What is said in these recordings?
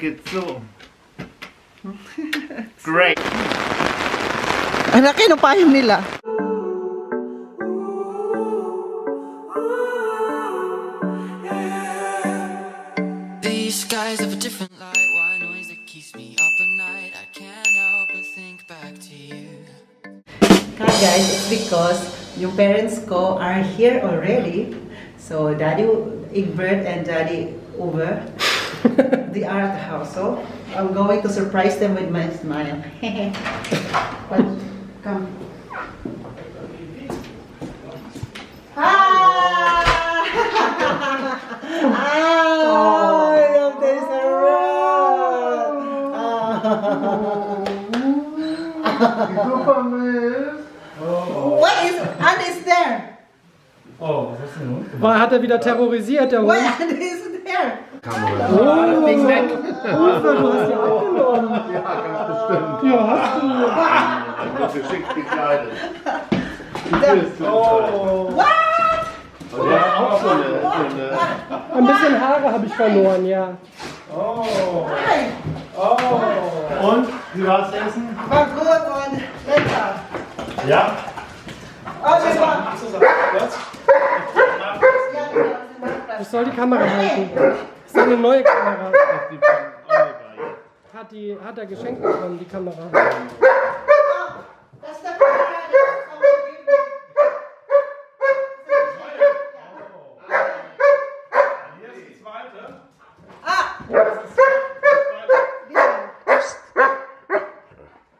it so. Great. Ang laki ng payong nila. These skies have a different light. Why noise that keeps me up at night? I can't help but think back to you. Hi guys, it's because yung parents ko are here already. So Daddy Egbert and Daddy Uwe, they are at the house. So I'm going to surprise them with my smile. But come. Hi! Hi! There's a What is Anne is there? Oh, was ist denn nun? Hat er wieder terrorisiert, der What Hund? Anne is there? Oh, Ding weg! Uwe, du hast ja abgenommen. Ja, ganz bestimmt. Ja, hast du. Wird geschickt gekleidet. What? Und der hat auch so eine Ein bisschen Haare habe ich verloren, ja. Hi! Und? Wie war's essen? War gut und lecker. Ja? Oh, das war. Ich soll die Kamera halten. Das ist eine neue Kamera. Die von Oliver. Hat er geschenkt bekommen, die Kamera. Das ist der Kamera, Hier ist die zweite.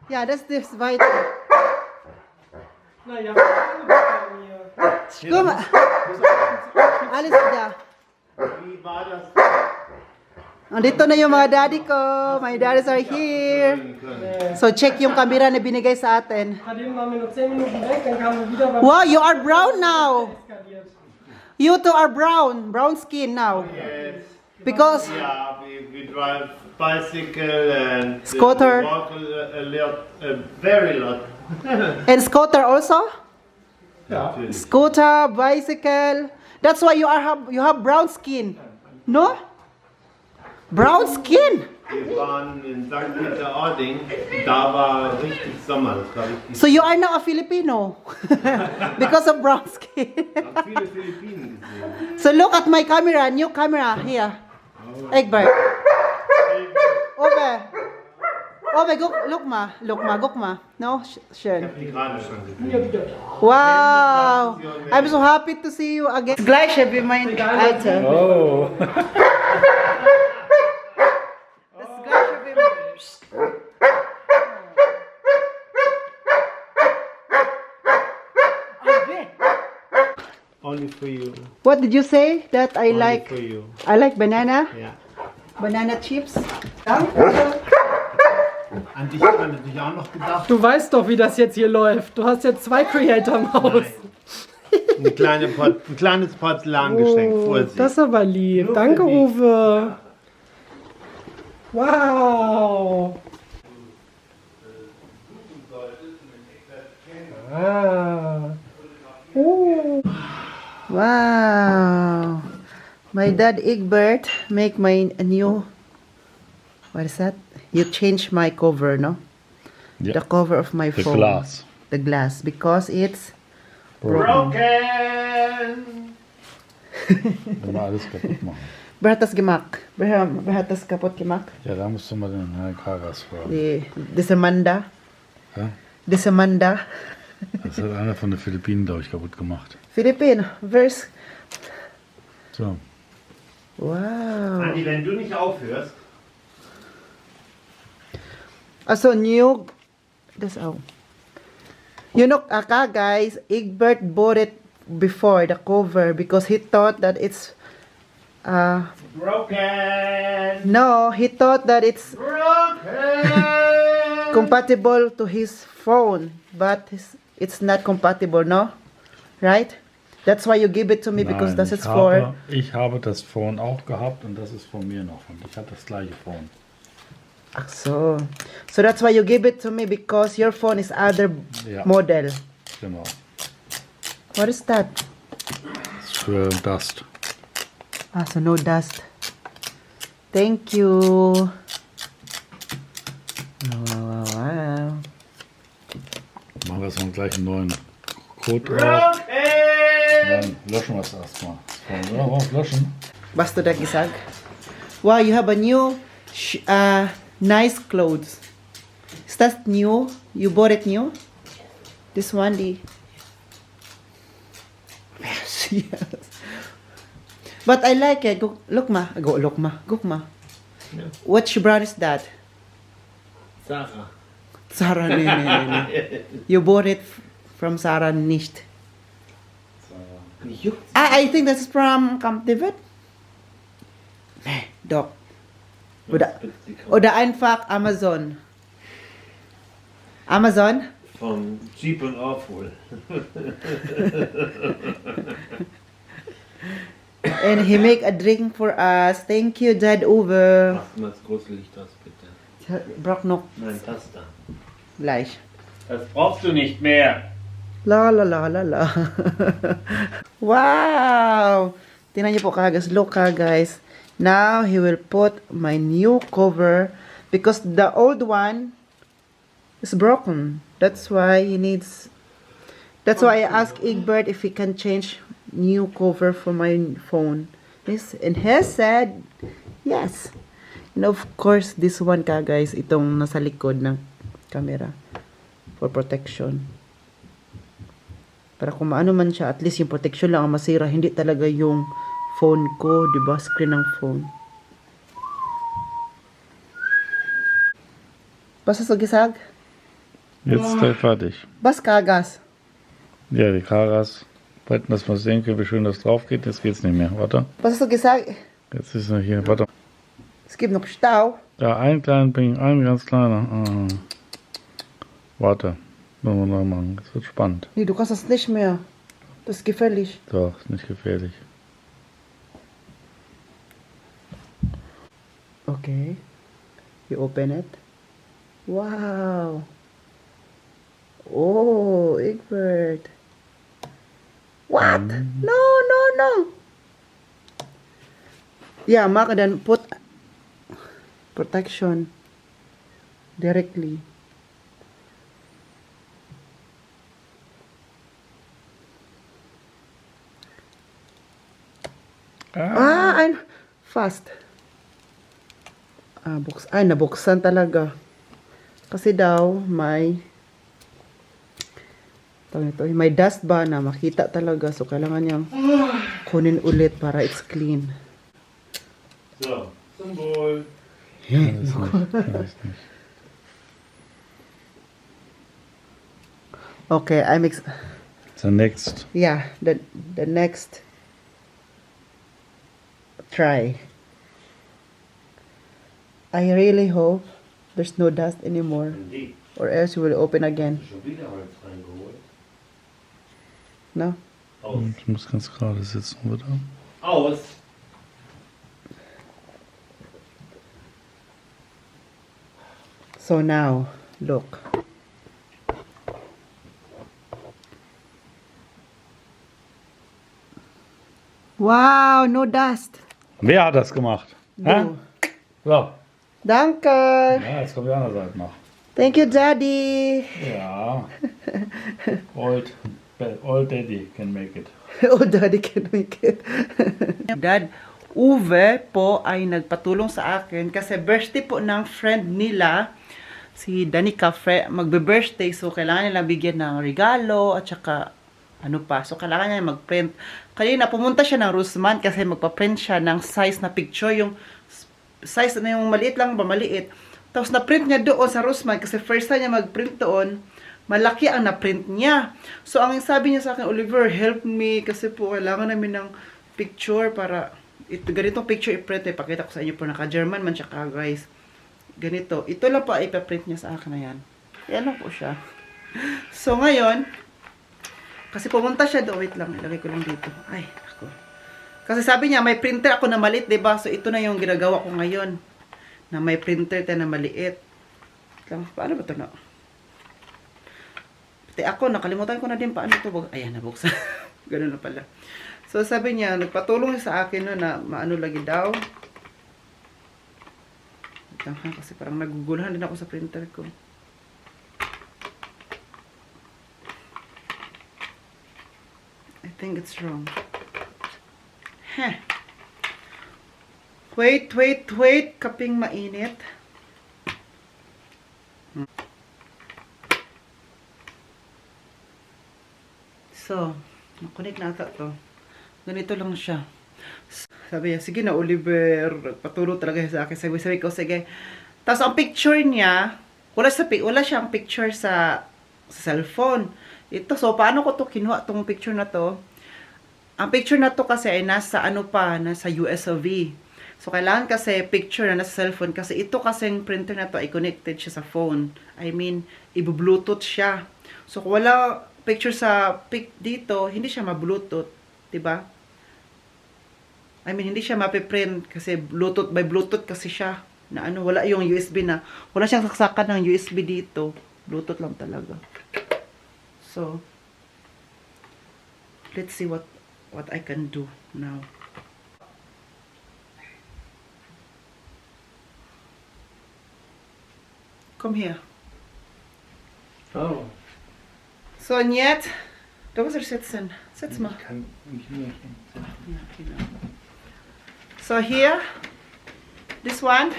Ja, das ist das zweite. Naja, Guck mal. Alles da. Wie war das? Und dito na yung mga daddy ko. My daddies are here. So check yung camera na binigay sa atin. Eben waren wir nur 10 Minuten weg, dann kamen wir wieder beim Wow, you are brown now. eskaliert. You two are brown. Brown skin now. Yes. Because Yeah, we drive bicycle and Scooter. we walk a lot, a very lot. and scooter also. Natürlich. Scooter, bicycle. That's why you have brown skin. No? Brown skin. Wir waren in St. Peter-Ording, da war richtig Sommer, das war richtig. So you are now a Filipino because of brown skin. Ich habe viele Philippinen gesehen. So look at my camera, new camera here. Egbert. Ove. Ove, look ma. Guck ma. No? Schön. Die gerade schon gesehen. Wow. I'm so happy to see you again. Gleiche wie mein Alter. Oh. Das gleiche wie mein... Only for you. What did you say that I Only like? for you. I like banana. Ja. Banana chips. An dich hat man natürlich auch noch gedacht. Du weißt doch, wie das jetzt hier läuft. Du hast jetzt 2 Creator im Haus. Ein kleines Porzellangeschenk, Vorsicht. Das ist aber lieb. Nur Danke, für dich. Uwe. Wow. Ah. Oh. Wow. My dad Egbert make my new, what is that? You change my cover, no? Yeah. The cover of my The phone. glass. The glass, because it's Broken! Immer alles kaputt machen. wer hat das gemacht? Wer hat das kaputt gemacht? Ja, da musst du mal den Herrn Karas fragen. Die Samanda. Ja? Die Samanda. Das hat einer von den Philippinen, glaube ich, kaputt gemacht. Philippine. Where's... So. Wow. Andi, wenn du nicht aufhörst, Also new, das auch. You know, guys, Egbert bought it before the cover because he thought that it's broken! no, he thought that it's Broken! compatible to his phone, but it's not compatible, no? Right? That's why you give it to me because Nein, das ist for... ich habe das Phone auch gehabt und das ist von mir noch. Und ich habe das gleiche Phone. Ach so. So that's why you give it to me because your phone is other Ja. model. Genau. What is that? Das ist für Dust. Ah, so no dust. Thank you. Wow. Machen wir jetzt mal gleich einen neuen Code drauf. Dann löschen wir es erstmal. Ja, warum löschen? Basta da gisag. Wow, you have a new nice clothes. Is that new? You bought it new? This one, the yes, yes. But I like it. Go, look ma. Go look ma. Go ma. Which brand is that? Sarah. Zara, nee. You bought it from Zara nicht. I think that's from Camp David. Nee, doch. Oder einfach Amazon. Amazon? Vom Jeep und Aufhol. And he make a drink for us. Thank you, Dad, over. Mach mal das große Licht aus, bitte. Braucht noch Nein, das da. gleich. Das brauchst du nicht mehr. La la la la la. Wow! Tingnan niyo po kagas. Look guys. Now he will put my new cover because the old one is broken. That's why he needs. That's why I asked Egbert if he can change new cover for my phone. Yes, and he said yes. And of course, this one guys, itong nasa likod ng camera for protection. Para kung maano man siya, at least yung protection lang ang masira, hindi talaga yung phone ko, di ba? Screen ng phone. Was hast du gesagt? Jetzt ist der fertig. Was kagas? Ja, die Karas. Wollten, dass wir sehen können, wie schön das drauf geht. Jetzt geht's nicht mehr. Warte. Was hast du gesagt? Jetzt ist er hier. Warte. Es gibt noch Stau. Da ein kleinen Ping, ein ganz kleiner. Ah. Warte. Wollen wir noch machen. Es wird spannend. Nee, du kannst das nicht mehr. Das ist gefährlich. Doch, ist nicht gefährlich. Okay. You open it. Wow. Oh, Egbert. What? No, no, no. Yeah, Mark, then put protection directly. I'm fast. Nabuksan talaga. Kasi daw may may dust ba na makita talaga, so kailangan niyang kunin ulit para it's clean. So, zum Wohl. Ja, das weiß nicht. Okay, The next. yeah, the next try. I really hope there's no dust anymore, Indeed. or else you will open again. Schon wieder Holz reingeholt. No? Aus. Ich muss ganz gerade sitzen, wieder. Aus. So now, look. Wow, no dust. Wer hat das gemacht? Hä? Du. So. Danke. Ja, jetzt kommt die andere Seite noch. Thank you, Daddy. Ja. Old Daddy can make it. Oh, Daddy can make it. Dad, Uwe po ay nagpatulong sa akin kasi birthday po ng friend nila, si Danica, magbe-birthday, so kailangan nila bigyan ng regalo at saka ano pa. So kailangan niya mag-print. Kanina pumunta siya ng Rusman kasi magpa-print siya ng size na picture, yung size na yung maliit lang ba, maliit. Tapos na-print niya doon sa Rusman kasi first time niya mag-print doon, malaki ang na-print niya. So ang sabi niya sa akin, Oliver, help me kasi po kailangan namin ng picture para ganitong picture i-print. Pakita ko sa inyo po, naka-German man siya guys. Ganito. Ito lang po ipaprint niya sa akin na yan. Yan lang po siya. So ngayon, kasi pumunta siya doon. Wait lang, ilagay ko lang dito. Ay, ako. Kasi sabi niya, may printer ako na maliit, diba? So ito na yung ginagawa ko ngayon. Na may printer tayo na maliit. Lang, paano ba ito na? Pati ako, nakalimutan ko na din paano ito. Ayan, nabuksan. Ganun na pala. So sabi niya, nagpatulong sa akin no, na maano lagi daw. lang ha, kasi parang naguguluhan din ako sa printer ko. I think it's wrong. Heh. Wait. Kaping mainit. So, nakunik na ata to. Ganito lang siya. Sabi niya, sige na Oliver, paturo talaga siya sa akin. Sabi ko, sige. Tapos ang picture niya, wala siyang picture sa cellphone. Ito, so paano ko to kinuha tong picture na to? Ang picture na to kasi ay nasa nasa USB. So kailangan kasi picture na nasa cellphone kasi ito kasing printer na to ay connected siya sa phone. I mean, i-bluetooth siya. So kung wala picture sa dito, hindi siya ma-bluetooth, 'di ba? I mean, hindi siya mapiprint kasi Bluetooth by Bluetooth kasi siya. Na wala yung USB na. Wala siyang saksakan ng USB dito. Bluetooth lang talaga. So, let's see what I can do now. Come here. Oh. So, und jetzt, du musst dich sitzen. Sitz mal. Ich kann mich nicht hinsetzen. Ja, genau. So, here, this one,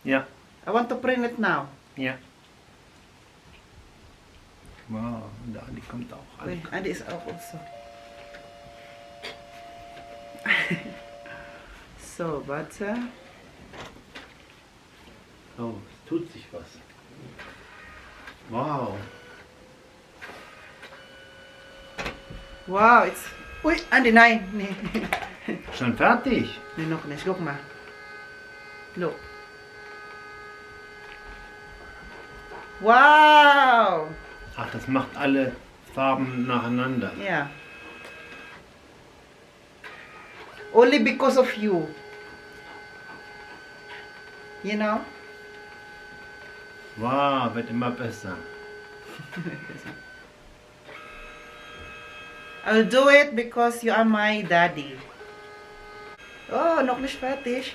Ja. I want to print it now. Ja. Wow, da die kommt auch an. Wait, and this auch also. So, warte. Oh, es tut sich was. Wow. Wow, it's... Ui, Andi, nein. Nee. Schon fertig? Nee, noch nicht. Guck mal. Look. Wow! Ach, das macht alle Farben nacheinander. Yeah. Only because of you. You know? Wow, wird immer besser. I'll do it because you are my daddy. Oh, noch nicht fertig.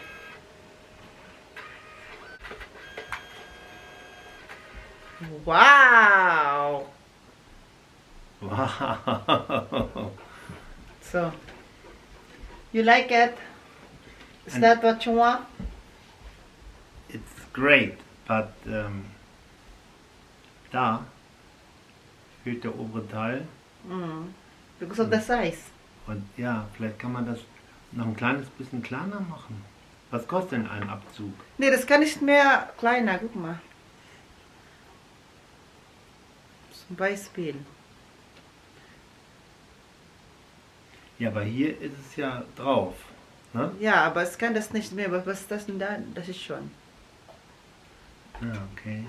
Wow! Wow. So, you like it? Is And- that what you want? It's great, but da fehlt der obere Teil. Mm. Because of the size. Und ja, vielleicht kann man das noch ein kleines bisschen kleiner machen. Was kostet denn ein Abzug? Nee, das kann nicht mehr kleiner. Guck mal. Zum Beispiel. Ja, aber hier ist es ja drauf. Ne? Ja, aber es kann das nicht mehr. Was ist das denn da? Das ist schon. Ja, okay.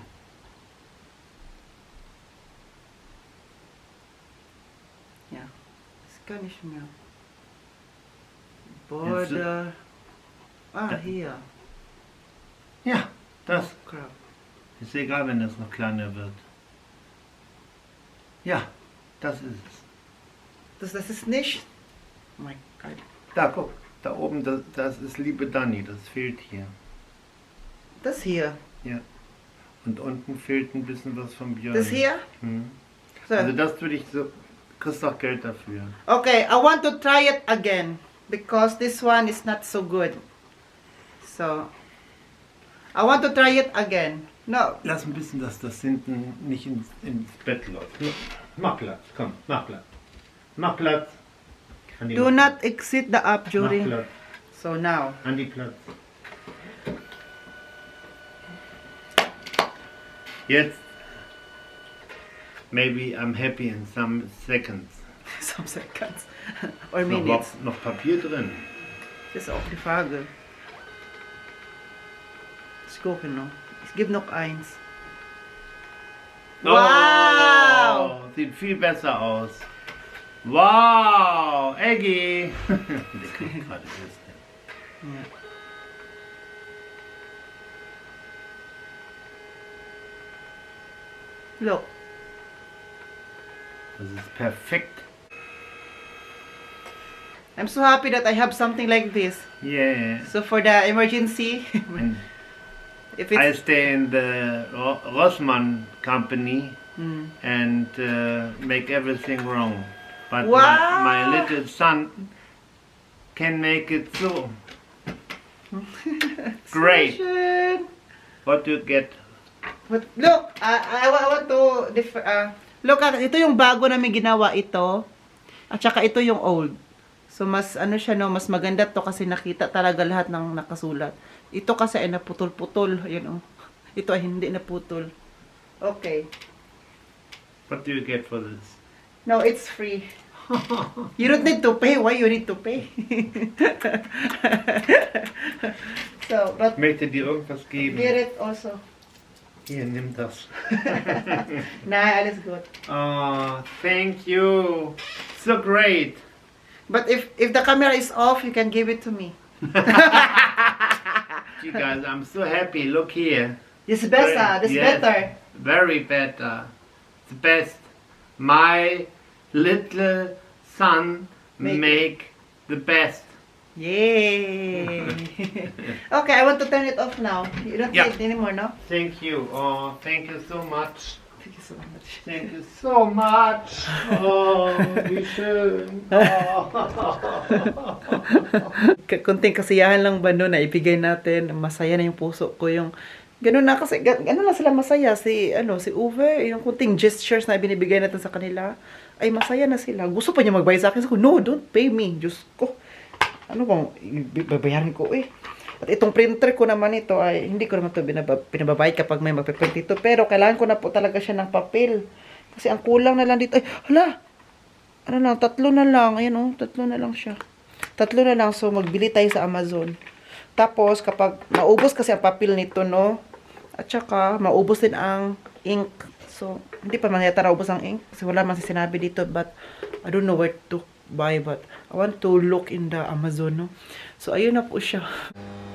Ja, das kann nicht mehr. Border. Ah, Da- hier. Ja, das. Oh, crap. Ist egal, wenn das noch kleiner wird. Ja, das ist es. Das ist nicht. Oh mein Gott. Da, guck. Da oben, das ist liebe Dani. Das fehlt hier. Das hier. Ja. Und unten fehlt ein bisschen was von Björn. Das hier? Hm. So. Also das würde ich so... Kriegst auch Geld dafür. Okay, I want to try it again because this one is not so good. So, I want to try it again. No, Lass ein bisschen, dass das hinten nicht ins Bett läuft. Mach Platz, komm, mach Platz. Mach Platz. Andi, do not exit the app mach during. Platz. So now, Andi, Platz. Jetzt. Maybe I'm happy in some seconds. some seconds or Noch, minutes. noch Papier drin. Das ist auch die Frage. Ich gucke noch. Ich gebe noch eins. Wow! Oh, sieht viel besser aus. Wow, Eggy. Der kriegt gerade das. Ja. Look. Das ist perfekt. I'm so happy that I have something like this. Yeah. So for the emergency, And if I it's stay in the Rossmann company and make everything wrong. But Wow. my little son can make it so great. What do you get? But look, I want to look at ito yung bago namin ginawa ito. At saka ito yung old. So mas ano siya no, mas maganda to kasi nakita talaga lahat ng nakasulat. Ito kasi ay naputol-putol, ayun oh. Ito ay hindi naputol. Okay. What do you get for this? No, it's free. You don't need to pay. Why you need to pay? So, but Möchte dir irgendwas geben? get it also. Hier, nimm das. Nah, alles gut. Oh, thank you. So great. But if the camera is off, you can give it to me. You guys, I'm so happy. Look here. This is better. This is Yes. better. Very better. The best. My little son make the best. Yay! Okay, I want to turn it off now. You don't Yeah. need it anymore, no? Thank you. Oh, thank you so much. Thank you so much. Thank you so much. Oh, wie schön. Oh. Kunting kasiyahan lang ba nun na ibigay natin. Masaya na yung puso ko. Yung ganun na kasi, ganun lang sila masaya. Si Uwe, yung kunting gestures na binibigay natin sa kanila, ay masaya na sila. Gusto pa niya magbayad sa akin. Sabi ko, no, don't pay me. Diyos ko. Ano bang babayaran ko eh. At itong printer ko naman ito ay hindi ko naman ito pinababayad kapag may magpiprint ito. Pero kailangan ko na po talaga siya ng papel. Kasi ang kulang na lang dito. Ay, hala! Ano lang, 3 na lang. Ayan oh, 3 na lang siya. 3 na lang. So, magbili tayo sa Amazon. Tapos, kapag maubos kasi ang papel nito, no? At saka, maubos din ang ink. So, hindi pa man yata naubos ang ink. Kasi wala man si sinabi dito. But, I don't know where to buy. But, I want to look in the Amazon, no? So, ayun na po siya.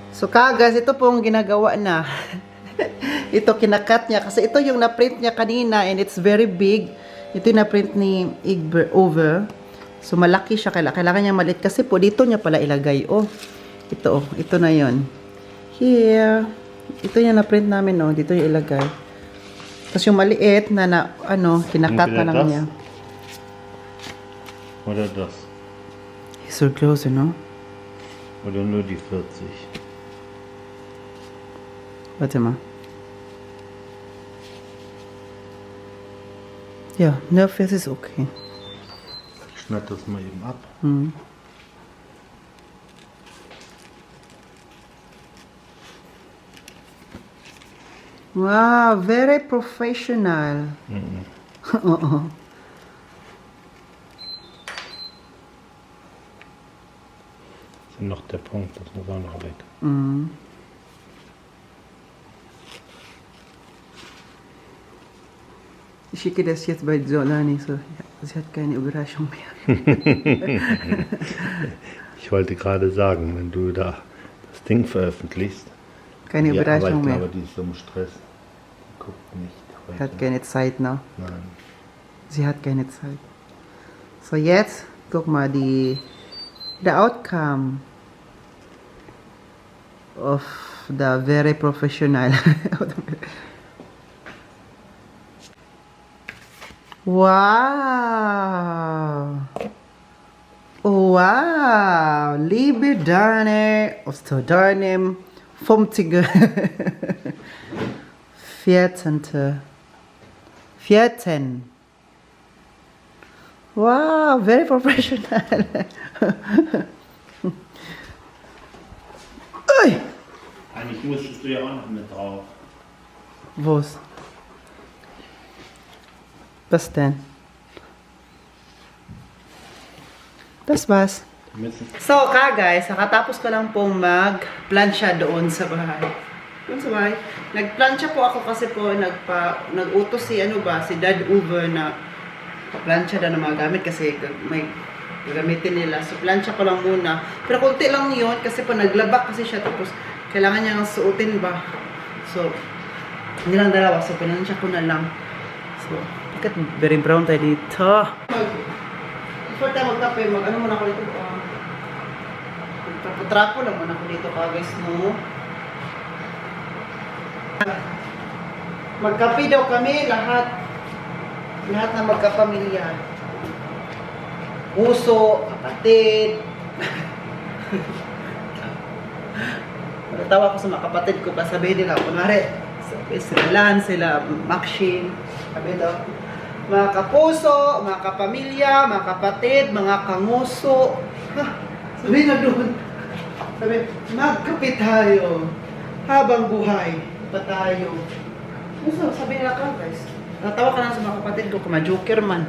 So, kagas, ito pong ginagawa na. Ito, kinakat niya. Kasi ito yung na-print niya kanina and it's very big. Ito yung na-print ni Egbert over. So, malaki siya. Kailangan niya maliit. Kasi po, dito niya pala ilagay. Oh, ito, oh. Ito na yon. Here. Ito yung na-print namin, oh. Dito yung ilagay. Tapos yung maliit na kinakat na lang niya. Oder das? He's so close, you know? Oder nur die 40? Warte mal. Ja, Nervous ist okay. Ich schneide das mal eben ab. Hm. Wow, very professional. Oo. Das ist noch der Punkt, das muss auch noch weg. Mhm. Ich schicke das jetzt bei Solani, so sie hat keine Überraschung mehr. Ich wollte gerade sagen, wenn du da das Ding veröffentlichst, Keine die Überraschung Arbeit, mehr. aber die ist so im Stress. Die guckt nicht heute. Hat keine Zeit, ne? Nein. Sie hat keine Zeit. So, jetzt, guck mal, the outcome of the very professional. Wow! Wow! Liebe Dane, Osterdarnem, 50. 14. Wow, very professional. Ui! Eigentlich musstest du ja auch noch mit drauf. Was? Was denn? Das war's. So, guys, nakatapos ko lang pong mag-plancha doon sa bahay. Doon sa bahay. Nag-plancha po ako kasi po nag-utos si Dad Uber na pa-plancha na ng mga gamit kasi may gagamitin nila. So, plancha ko lang muna. Pero konti lang yun kasi po naglabak kasi siya tapos kailangan niya suotin ba. So, hindi lang dalawa. So, pinansya ko na lang. So, bakit very brown tayo dito? Before tayo magkape, muna ako dito. Trapo-trapo lang muna ako dito guys, no? Magkape daw kami, lahat. Lahat na magkapamilya. Puso, kapatid. Natawa ko sa mga kapatid ko pa, sabihin nila, kunwari, sila Lan, sila Maxine, sabi daw, mga kapuso, mga kapamilya, mga kapatid, mga kanguso. Sabi na doon. Sabi, magkape tayo. Habang buhay pa tayo. Sabi nila ka, guys. Natawa ka lang sa mga kapatid ko, joker man.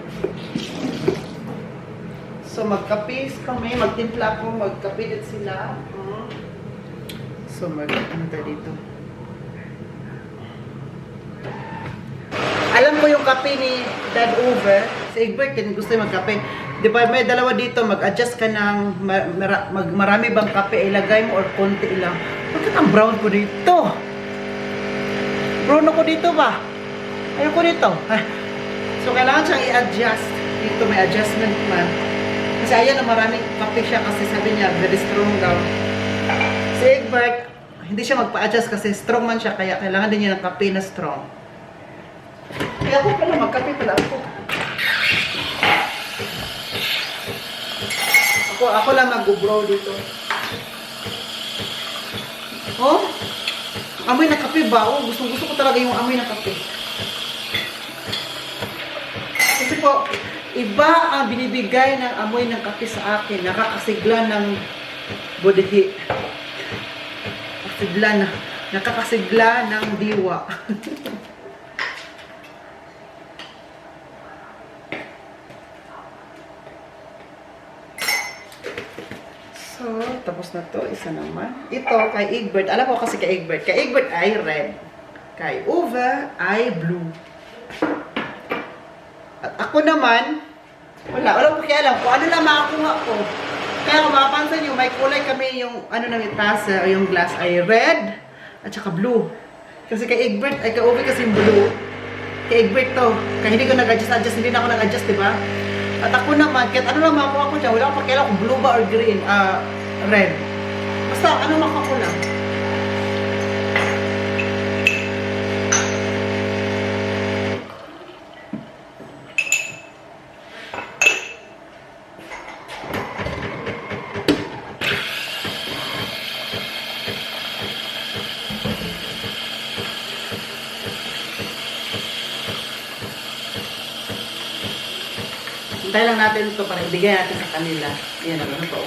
So, magkapis kami, magtimpla ko, magkape din sila. So, mag-anta dito. Alam ko yung kape ni Dad over. Si Egbert, gusto yung magkape. Di ba, may dalawa dito, mag-adjust ka ng marami bang kape, ilagay mo or konti lang. Bakit ang brown ko dito? Brown ako dito ba? Ayoko dito. So, kailangan siyang i-adjust. Dito may adjustment man. Kasi ayan na maraming kape siya kasi sabi niya, very strong daw. Si Egbert, hindi siya magpa-adjust kasi strong man siya, kaya kailangan din niya ng kape na strong. Kaya ako pala, magkape pala ako. Ako lang mag-bro dito. Oh? Amoy ng kape ba? Oh, gusto ko talaga yung amoy ng kape. Kasi po, iba ang binibigay ng amoy ng kape sa akin. Nakakasigla ng budihi. Nakakasigla ng diwa. So, tapos na to. Isa naman. Ito, kay Egbert. Alam ko kasi kay Egbert. Kay Egbert ay red. Kay Uva ay blue. At ako naman, wala ko kaya alam kung ano na makakuha ko. Kaya kung mapapansin nyo, may kulay kami yung ano namin tasa o yung glass ay red at saka blue. Kasi kay Egbert, ay kay Uva kasi yung blue. Kay Egbert to. Kaya hindi ko nag-adjust, hindi na ako nag-adjust, diba? At ako naman, kahit ano lang makakuha ko dyan, wala akong pakialam kung blue ba or green, red. Basta, ano makakuha ko lang. Hintay lang natin ito para ibigay natin sa kanila. Yan ang ano po.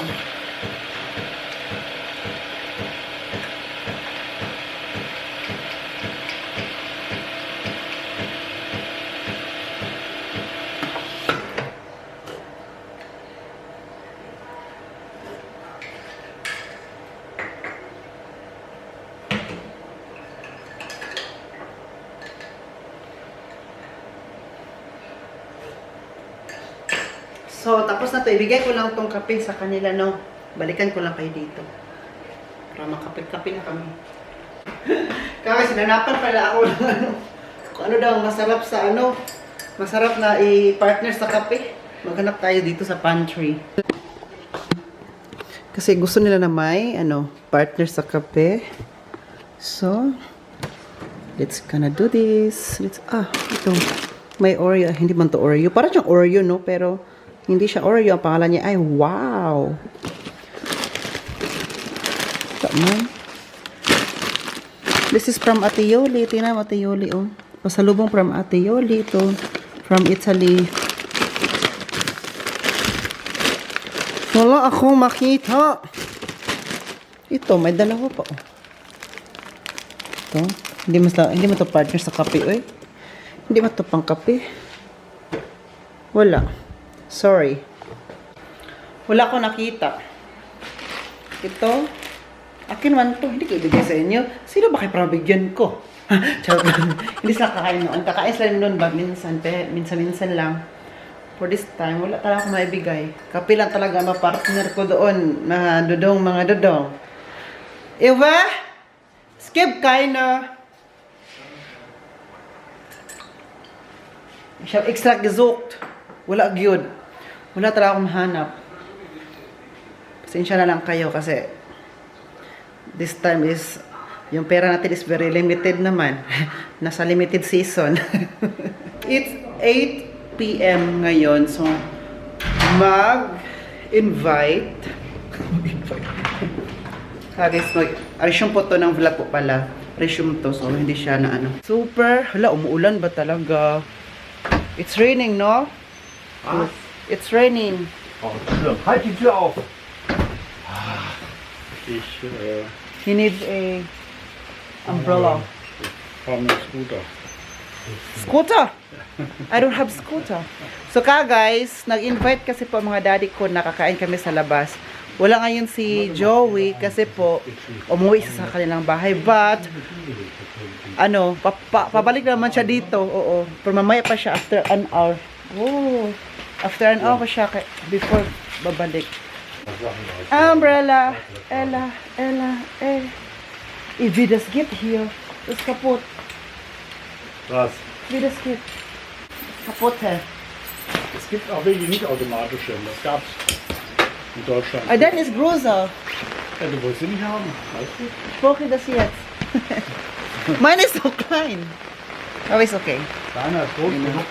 So, tapos na to. Ibigay ko lang tong kape sa kanila, no? Balikan ko lang kayo dito. Para makape-kape na kami. Kasi sinanapan pala ako ng ano. Kung ano daw masarap sa ano. Masarap na i-partner sa kape. Maghanap tayo dito sa pantry. Kasi gusto nila na may, ano, partner sa kape. So, let's gonna do this. Ito. May Oreo. Hindi man to Oreo. Parang siyang Oreo, no? Pero, hindi siya Oreo. Ang pangalan niya ay wow. Come. This is from Ate Yoli. Tingnan mo Ate Yoli, oh. Pasalubong from Ate Yoli. Ito. From Italy. Wala akong makita. Ito, may dalawa pa, oh. Ito. Hindi mo to partner sa kape, eh. Hindi mo to pang kape. Wala. Sorry. Wala ko nakita. Ito. Akin man to. Hindi ko ibigay sa inyo. Sino ba kayo para bigyan ko? Charot lang. Hindi sila kakain noon. Kakain sila noon ba? Minsan lang. For this time, wala talaga akong maibigay. Kape lang talaga ma-partner ko doon. Mga dodong. Eva? Skip kain na. Siya extra gesucht. Wala gyud. Wala talaga akong mahanap. Pasensya na lang kayo kasi this time is yung pera natin is very limited naman. Nasa limited season. It's 8 p.m. ngayon. So, mag-invite. Guys, resume po to ng vlog po pala. Resume to. So, hindi siya na ano. Super. Hala, umuulan ba talaga? It's raining, no? It's raining. Oh, halt die Tür auf! He needs a umbrella. Fahren mit Scooter. Scooter? I don't have scooter. So guys, nag-invite kasi po mga daddy ko, nakakain kami sa labas. Wala ngayon si Joey kasi po umuwi sa kanilang bahay. But, ano, pabalik naman siya dito. Oo. Pero mamaya pa siya after an hour. Oh. After an hour pa siya before babalik. Umbrella. Ella. Wie das geht hier? Das ist kaputt. Was? Wie das geht? Kaputt, hä? Es gibt auch welche nicht automatische. Das gab's in Deutschland. Ah, dann ist größer. Ja, du wolltest sie nicht haben, weißt du? Ich brauche das jetzt. Meine ist so klein. Aber ist okay. Kleiner ist groß genug.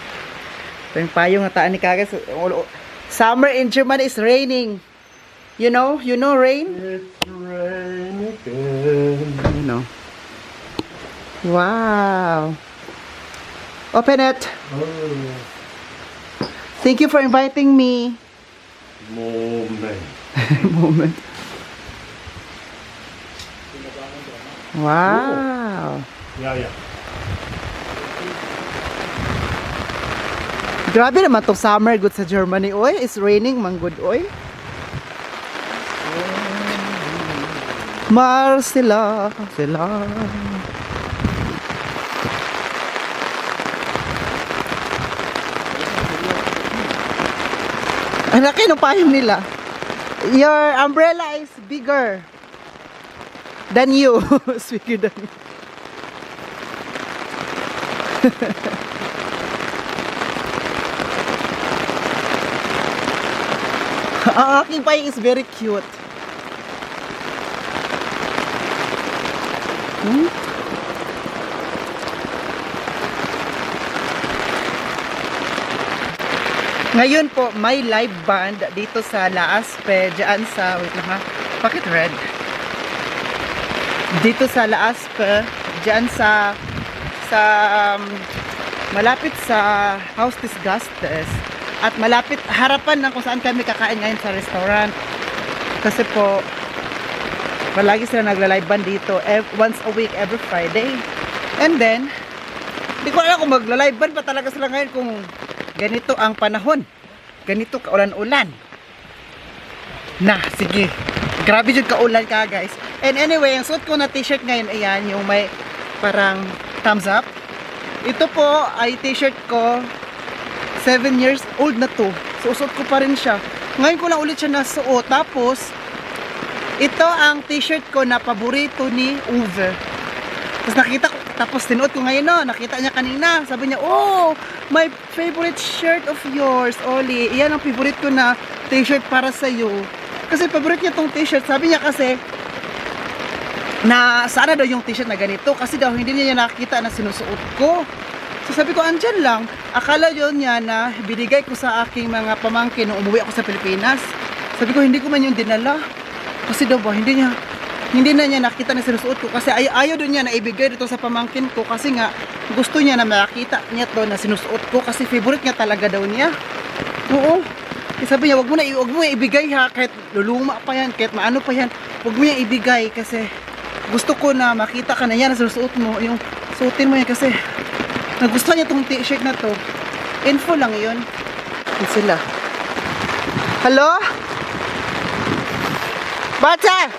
Ito yung payong nataan ni Kagas. Summer in Germany is raining. You know rain? It's rain again. You know. Wow. Open it. Thank you for inviting me. Moment. Moment. Wow. Ja, ja. Grabe naman tong summer good sa Germany, oy. It's raining, man good, oy. Marcela, sila. Ang laki ng payong nila. Your umbrella is bigger than you. It's bigger than you. Ang aking payong is very cute. Ngayon po, may live band dito sa La Aspe, dyan sa, wait lang ha, bakit red? Dito sa La Aspe, dyan sa malapit sa Haus des Gastes, at malapit, harapan ng kung saan kami kakain ngayon sa restaurant. Kasi po, palagi sila nagla-live band dito, once a week, every Friday. And then, di ko alam kung magla-live band pa talaga sila ngayon kung ganito ang panahon. Ganito kaulan-ulan. Na, sige. Grabe yung kaulan ka, guys. And anyway, ang suot ko na t-shirt ngayon, ayan, yung may parang thumbs up. Ito po ay t-shirt ko, 7 years old na to. So, suot ko pa rin siya. Ngayon ko lang ulit siya nasuot. Tapos, ito ang t-shirt ko na paborito ni Uwe. Tapos nakita ko, tapos tinuot ko ngayon, no, nakita niya kanina. Sabi niya, oh, my favorite shirt of yours, Oli. Iyan ang favorite ko na t-shirt para sa'yo. Kasi favorite niya tong t-shirt. Sabi niya kasi, na sana daw yung t-shirt na ganito. Kasi daw hindi niya nakita na sinusuot ko. So sabi ko, andyan lang. Akala yun niya na binigay ko sa aking mga pamangkin nung umuwi ako sa Pilipinas. Sabi ko, hindi ko man yung dinala. Kasi daw ba, hindi na niya nakita na sinusuot ko. Kasi ayaw doon niya na ibigay dito sa pamangkin ko. Kasi nga, gusto niya na makita niya to na sinusuot ko. Kasi favorite niya talaga daw niya. Oo. Sabi niya, wag mo na ibigay ha. Kahit luluma pa yan, kahit maano pa yan. Wag mo niya ibigay kasi gusto ko na makita ka na yan na sinusuot mo. Yung suotin mo yan kasi nagustuhan niya tong t-shirt na to. Info lang yun. Yan sila. Hello? Bata!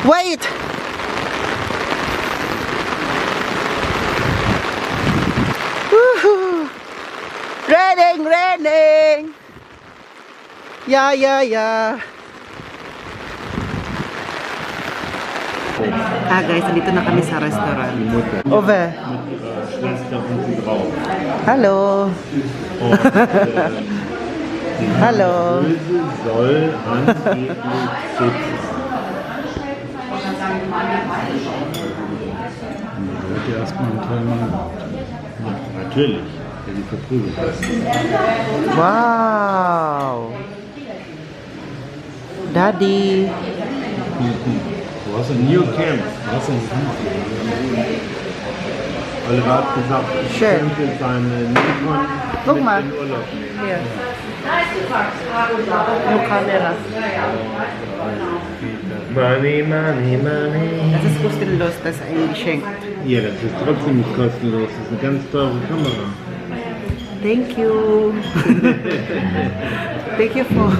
Wait! Woohoo! Raining! Yeah. Guys, dito na kami sa restaurant. Ove. Hello. Hallo. Böse soll angeblich schützen. Da wird ja erstmal ein Teil Mann. Natürlich. Der die verprügelt hat. Wow. Daddy. Wo hast du denn New Camp. Wo hast du denn gemacht? Oliver hat gesagt, ich Schön. könnte seine Nikon Guck mit mal. in Urlaub nehmen. Hier. No Kamera. Money, money, money. Das ist kostenlos, das ist ein Geschenk. Ja, das ist trotzdem nicht kostenlos. Das ist eine ganz teure Kamera. Thank you. Thank you for.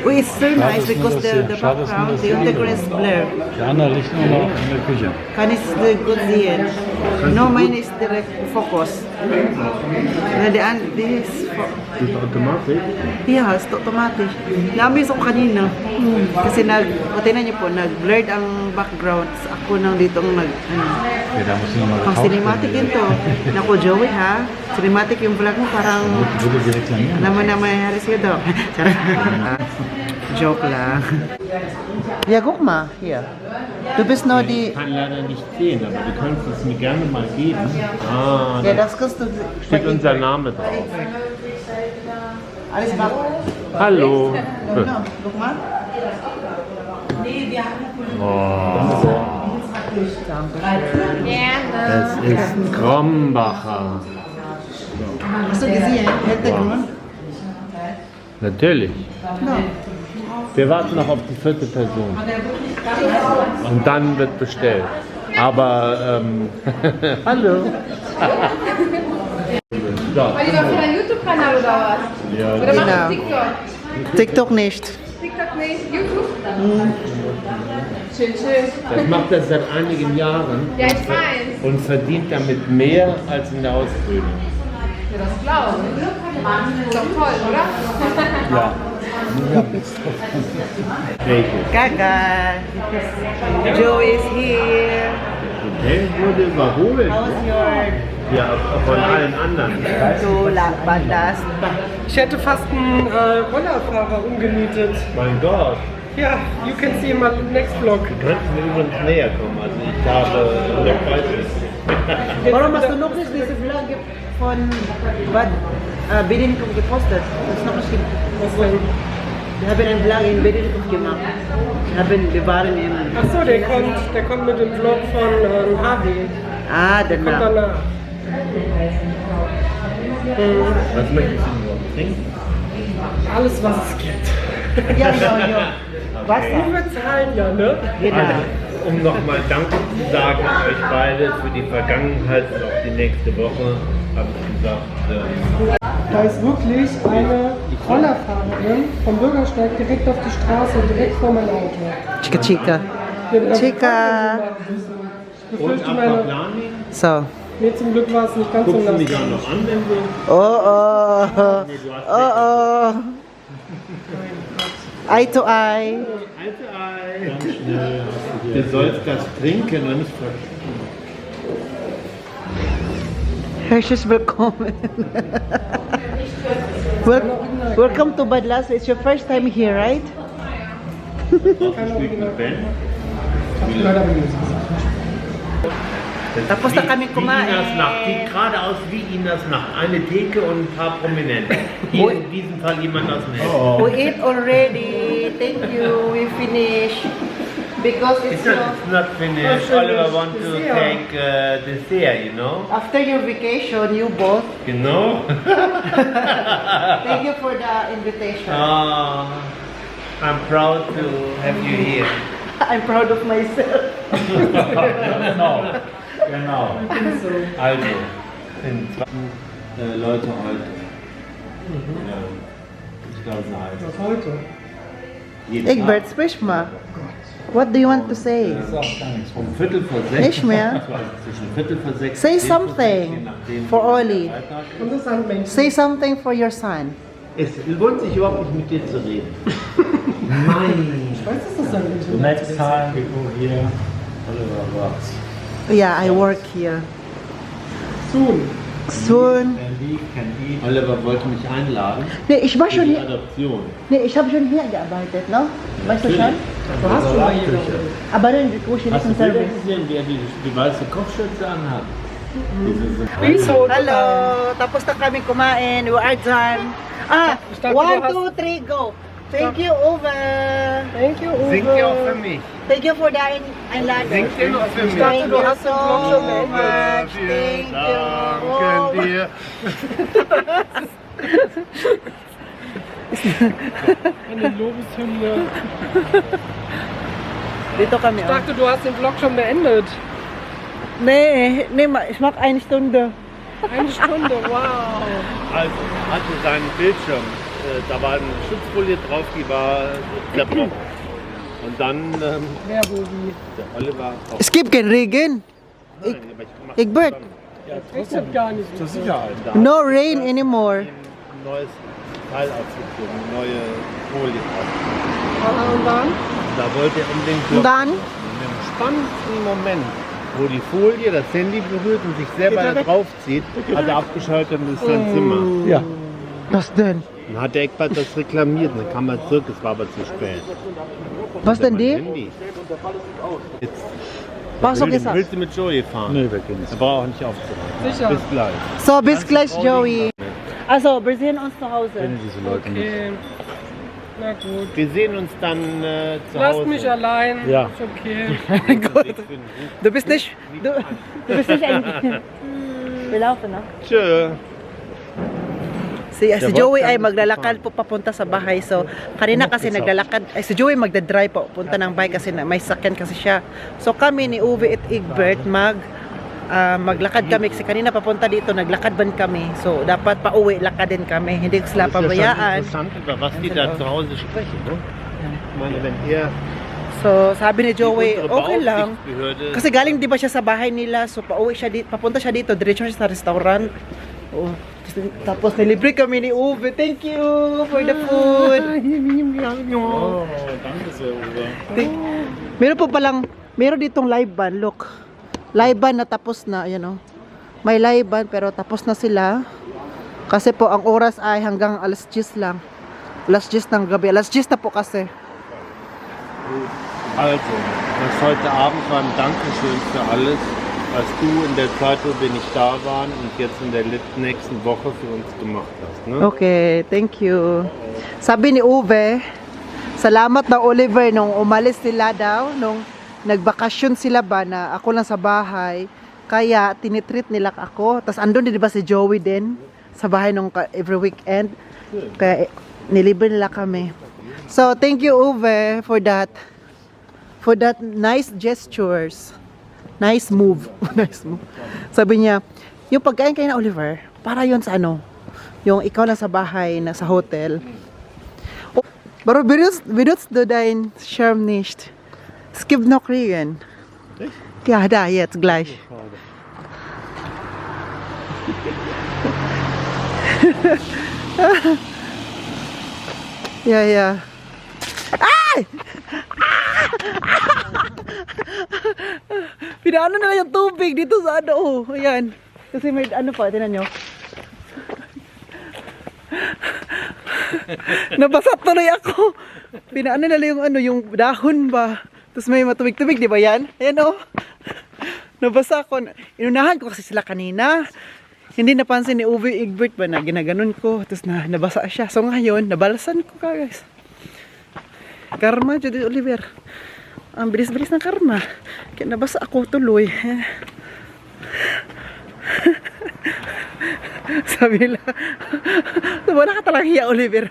Oh, it's so nice because the background, the underground is blurred. Der andere liegt nur noch in der Küche. Kann ich gut sehen? No, mine is direct focus. The this is Das ist Automatik. yeah, it's automatic. Namis ako kanina. Kasi tingnan niyo po, nag-blurred ang background. Ako nang dito ang Okay, da musst du nochmal pang cinematic din to. Naku, Joey ha. Cinematic yung vlog mo, parang Würde sie reklamieren. naman na mayayari sa'yo daw. Joke lang. Ja, guck mal, hier. Du bist nur die... Ich kann leider nicht sehen, aber du kannst es mir gerne mal geben. Ah, Ja, da das kannst du... steht unser Name drauf. Alles machen. Hallo. Genau, guck mal. Es ist Krombacher. Hast du gesehen? Hintergrund? Natürlich. Wir warten noch auf die 4. Person. Und dann wird bestellt. Aber, hallo. So. Weil die auf deinem YouTube-Kanal oder was? Ja, Oder machst Genau. du TikTok? TikTok nicht. TikTok nicht, YouTube? Schön, schön. das macht er seit einigen Jahren Ja, ich weiß. und verdient damit mehr als in der Ausbildung. Ja, das glaube ich. Ist doch toll, oder? Ja. Welches? Gaga. Joe is here. Der wurde überholt. How's your... Ja, von allen anderen. So Badas. Ich hätte fast einen Rollerfahrer umgenietet. Mein Gott. Ja, you can see in my next vlog. Kannst du mir übrigens näher kommen? Also ich habe noch Warum hast du noch nicht diese Vlog von Bedenikum gepostet? Das ist noch nicht gepostet. Wir haben einen Vlog in Bedenikum gemacht. Wir waren im... Achso, der kommt mit dem Vlog von Harvey. Ah, Kommt danach. danach. Was möchtest du überhaupt trinken? Alles, was es gibt. Ja, ja. Wasser. Wir bezahlen ja, ne? Genau. Also, um nochmal Danke zu sagen an euch beide für die Vergangenheit und auch die nächste Woche, habe ich gesagt, Da ist wirklich eine Rollerfahrerin vom Bürgersteig direkt auf die Straße, direkt vor meinem Auto. Chica Chica. Chica. Ich und befürchte meine... Aquaplaning, So. Nee, zum Glück war es nicht ganz so guckst du nass. mich auch noch an, wenn du... Oh oh. Oh oh. Eye to eye. Ganz schnell hast du du sollst das trinken und nicht verschütten. Herzlich willkommen. Welcome to Badlas. It's your first time here, right? Tapos na kami kumain. Inas Nacht, sieht gerade aus wie Inas Nacht. Eine Theke und ein paar Prominente. Hier in diesem Fall jemand aus dem Hessen. We ate already. Thank you. We finished. Because it's It's not finished. Oliver want to take dessert, you know? after your vacation, you both. You know? Thank you for the invitation. I'm proud to have you here. I'm proud of myself. Genau. Also, in Leute heute. Ja, ich glaube, es heißt. Was heute? jeden Egbert, sprich mal. What do you want to say? Um Viertel vor 6. Nicht mehr? Zwischen Viertel vor 6. Say something for Oli. Und das Sandmännchen. Say something for your son. Es lohnt sich überhaupt nicht mit dir zu reden. Ich weiß, dass das Sandmännchen. Next time we go here, Oliver works. Yeah, I work here. Soon. Soon. And Oliver wollte mich einladen Nee, ich war für schon die hier. Adoption. Nee, ich habe schon hier gearbeitet, no? Weißt du schon? Du hast schon mal hier gearbeitet. Aber dann guck ich Hast du nicht Bilder Service. gesehen, wie er die weiße Kopfschürze anhat? Wieso? Hello, tapos na kami kumain. We are done. Ah, Ich dachte, 1, du hast- 2, 3, go. Thank you, Uwe. Thank you, Uwe. Singt ihr auch für mich? Thank you for the Einladung. Singt ihr noch für mich? dachte, Thank du you hast den so Vlog schon beendet. much. Thank you. Oh, Danken dir. Eine Lobeshymne. dito kami. Ich Oh. dachte, du hast den Vlog schon beendet. Nee, ich mag eine Stunde. Eine Stunde, wow. Also, hatte seinen Bildschirm. Da war eine Schutzfolie drauf, die war zerbrochen. Und dann, Wer, wo, wie? der Oliver auch. Es gibt kein Regen. Nein, aber ich mach Egbert, Regnet gar nicht. Zur Sicherheit. da no rain anymore. ein neues Teil ausgezogen, eine neue Folie drauf. Aha, und dann? Da wollte er unbedingt Und blocken. dann, In dem spannendsten Moment, wo die Folie das Handy berührt und sich selber da drauf zieht, hat er abgeschaltet und ist sein Zimmer. Ja. was denn? Dann hat der Eckbert das reklamiert und dann kam er zurück, es war aber zu spät. Was denn Mein die? Handy. Jetzt Was will, gesagt? willst du mit Joey fahren? Nee, wir gehen nicht. Er braucht auch nicht aufzuhören. Sicher. Bis gleich. So, bis gleich, Joey. Also, wir sehen uns zu Ich Hause. kenne diese Leute nicht. Okay. Na gut. Wir sehen uns dann zu Lasst Hause. mich allein. Ja. Ist okay. Du bist nicht, du bist nicht ein... Wir laufen, no? Tschö. Si Joey ay maglalakad po papunta sa bahay. So, kanina kasi naglalakad, si Joey magdadrive po punta ng bahay kasi may sakyan kasi siya. So, kami ni Uwe at Egbert maglakad kami kasi kanina papunta dito, naglakad ban kami. So, dapat pauwi, lakad din kami. Hindi ko sila pabayaan. Interessant, über was die da zu Hause sprechen. Ne? Ich meine, wenn er So, sabi ni die Joey, untere okay lang. Beaufsichtsbehörde Kasi galing di ba siya sa bahay nila, so pauwi siya dito, papunta siya dito, diretso siya sa restaurant. Oh, tapos nilibre kami ni Uwe. Thank you for the food. Oh, danke sehr, Uwe. Meron po palang, meron ditong live band, look. Live band na tapos na, ayan o. May live band pero tapos na sila. Kasi po ang oras ay hanggang alas 10 lang. Alas 10 ng gabi. Alas 10 na po kasi. Also, das heute Abend war ein Dankeschön für alles, was du in der Zeit, wo wir nicht da waren und jetzt in der nächsten Woche für uns gemacht hast. Ne? Okay, thank you. Sabi ni Uwe, salamat na Oliver nung umalis sila daw, nung nagbakasyon sila ba na ako lang sa bahay. Kaya tinitreat nila ako. Tapos andun din ba si Joey din sa bahay nung every weekend. Kaya nilibre nila kami. So thank you Uwe for that nice gestures. Nice move. Nice move. Sabi niya, yung pagkain kayo na Oliver, para yun sa ano, yung ikaw lang sa bahay, na sa hotel. Oh, pero benutzt du dein Schirm nicht? Es gibt noch Regen. Ja, da, jetzt gleich. Ja, ja. Ay! Pinaano na yung tubig dito sa ano. Oh, ayan. Kasi may ano pa, tinan nyo. Nabasa tuloy ako. Pinaano na lang yung ano, yung dahon ba. Tapos may matubig-tubig, di ba yan? Ayan oh. Nabasa ako. Inunahan ko kasi sila kanina. Hindi napansin ni Uwe Egbert ba na ginaganon ko. Tapos nabasa siya. So ngayon, nabalasan ko ka guys. Karma, Judy Oliver. Ang bilis-bilis ng karma. Kaya nabasa ako tuloy. Sabi nila, wala ka talagang hiya, Oliver.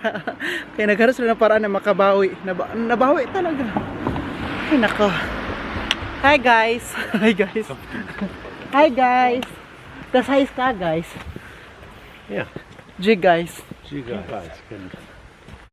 Kaya nagkaroon sila ng paraan na makabawi. Nabawi talaga. Ay, nako. Hi, guys. Hi, guys. Hi, guys. Das heißt ka, guys. Ja. G, guys. Giga.